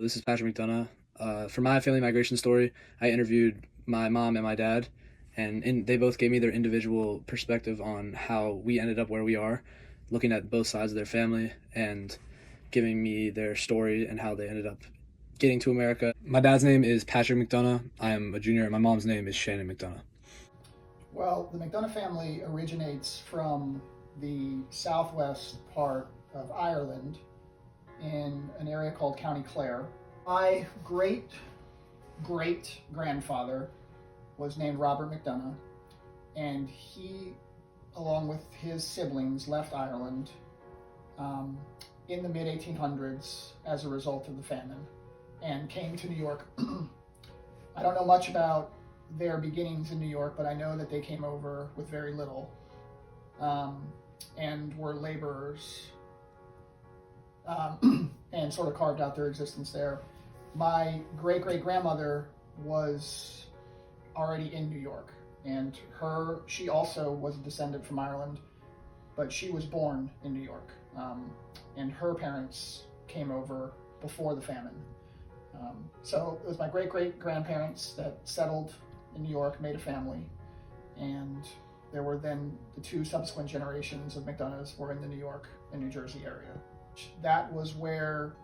This is Patrick McDonough. For my family migration story, I interviewed my mom and my dad, and they both gave me their individual perspective on how we ended up where we are, looking at both sides of their family and giving me their story and how they ended up getting to America. My dad's name is Patrick McDonough. I am a junior, and my mom's name is Shannon McDonough. Well, the McDonough family originates from the southwest part of Ireland in an area called County Clare. My great grandfather was named Robert McDonough, and he, along with his siblings, left Ireland in the mid 1800s as a result of the famine and came to New York. I don't know much about their beginnings in New York, but I know that they came over with very little and were laborers and sort of carved out their existence there. My great great grandmother was already in New York, and she also was a descendant from Ireland, but she was born in New York, and her parents came over before the famine. So it was my great great grandparents that settled in New York, made a family, and there were then the two subsequent generations of McDonoughs were in the New York and New Jersey area. That was where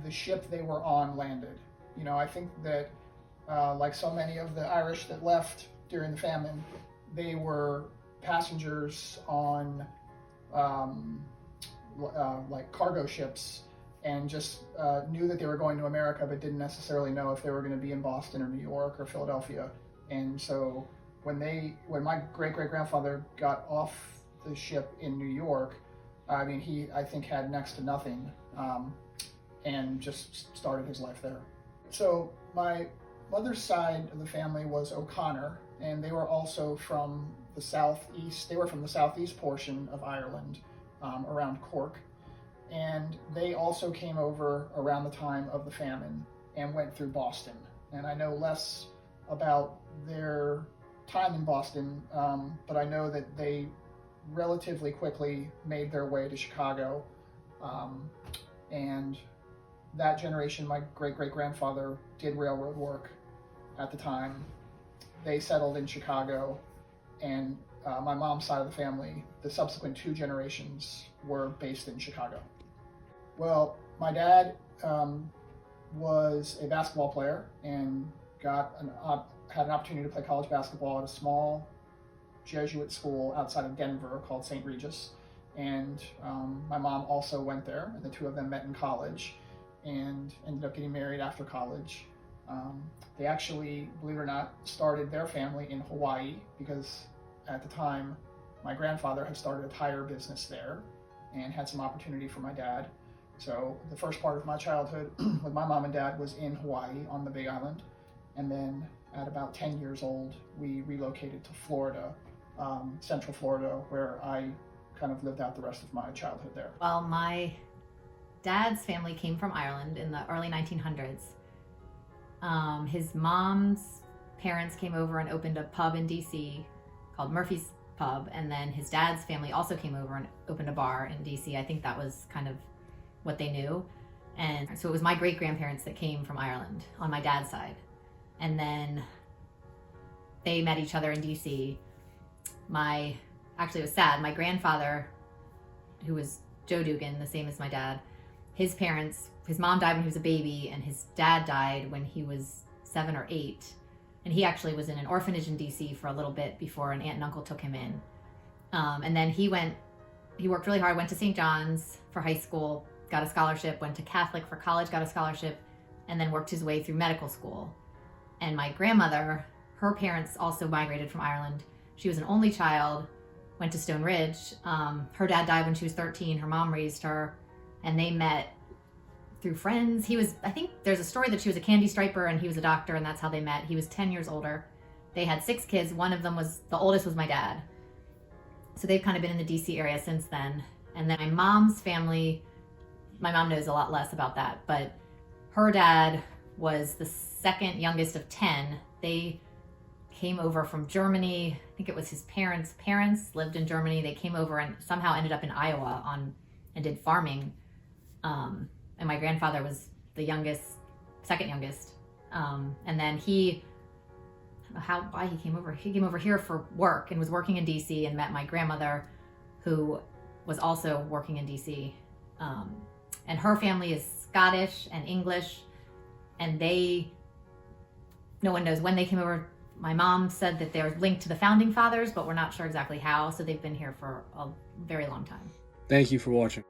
the ship they were on landed. You know, I think that like so many of the Irish that left during the famine, they were passengers on like cargo ships and just knew that they were going to America, but didn't necessarily know if they were going to be in Boston or New York or Philadelphia. And so when my great great grandfather got off the ship in New York, I mean, he, I think, had next to nothing and just started his life there. So my mother's side of the family was O'Connor, and they were also from the southeast. They were from the southeast portion of Ireland, around Cork. And they also came over around the time of the famine and went through Boston. And I know less about their time in Boston, but I know that they relatively quickly made their way to Chicago. And that generation, my great great grandfather did railroad work at the time. They settled in Chicago, and my mom's side of the family, the subsequent two generations were based in Chicago. Well, my dad was a basketball player and had an opportunity to play college basketball at a small Jesuit school outside of Denver called St. Regis. And my mom also went there, and the two of them met in college and ended up getting married after college. They actually, believe it or not, started their family in Hawaii because at the time my grandfather had started a tire business there and had some opportunity for my dad. So the first part of my childhood with my mom and dad was in Hawaii on the Big Island. And then at about 10 years old, we relocated to Florida, Central Florida, where I kind of lived out the rest of my childhood there. Well, my dad's family came from Ireland in the early 1900s. His mom's parents came over and opened a pub in DC called Murphy's Pub, and then his dad's family also came over and opened a bar in DC. I think that was kind of what they knew. And so it was my great grandparents that came from Ireland on my dad's side. And then they met each other in DC. Actually it was sad, my grandfather, who was Joe Dugan, the same as my dad, his mom died when he was a baby, and his dad died when he was 7 or 8. And he actually was in an orphanage in DC for a little bit before an aunt and uncle took him in. And then he worked really hard, went to St. John's for high school, got a scholarship, went to Catholic for college, got a scholarship, and then worked his way through medical school. And my grandmother, her parents also migrated from Ireland. She was an only child, went to Stone Ridge. Her dad died when she was 13. Her mom raised her, and they met through friends. I think there's a story that she was a candy striper and he was a doctor, and that's how they met. He was 10 years older. They had 6 kids. One of them the oldest was my dad. So they've kind of been in the DC area since then. And then my mom's family, my mom knows a lot less about that, but her dad was the second youngest of 10. They came over from Germany. I think it was his parents' parents lived in Germany. They came over and somehow ended up in Iowa and did farming. And my grandfather was the youngest second youngest. And then he, I don't know why he came over. He came over here for work and was working in DC and met my grandmother, who was also working in DC. And her family is Scottish and English, and no one knows when they came over. My mom said that they're linked to the founding fathers, but we're not sure exactly how. So they've been here for a very long time. Thank you for watching.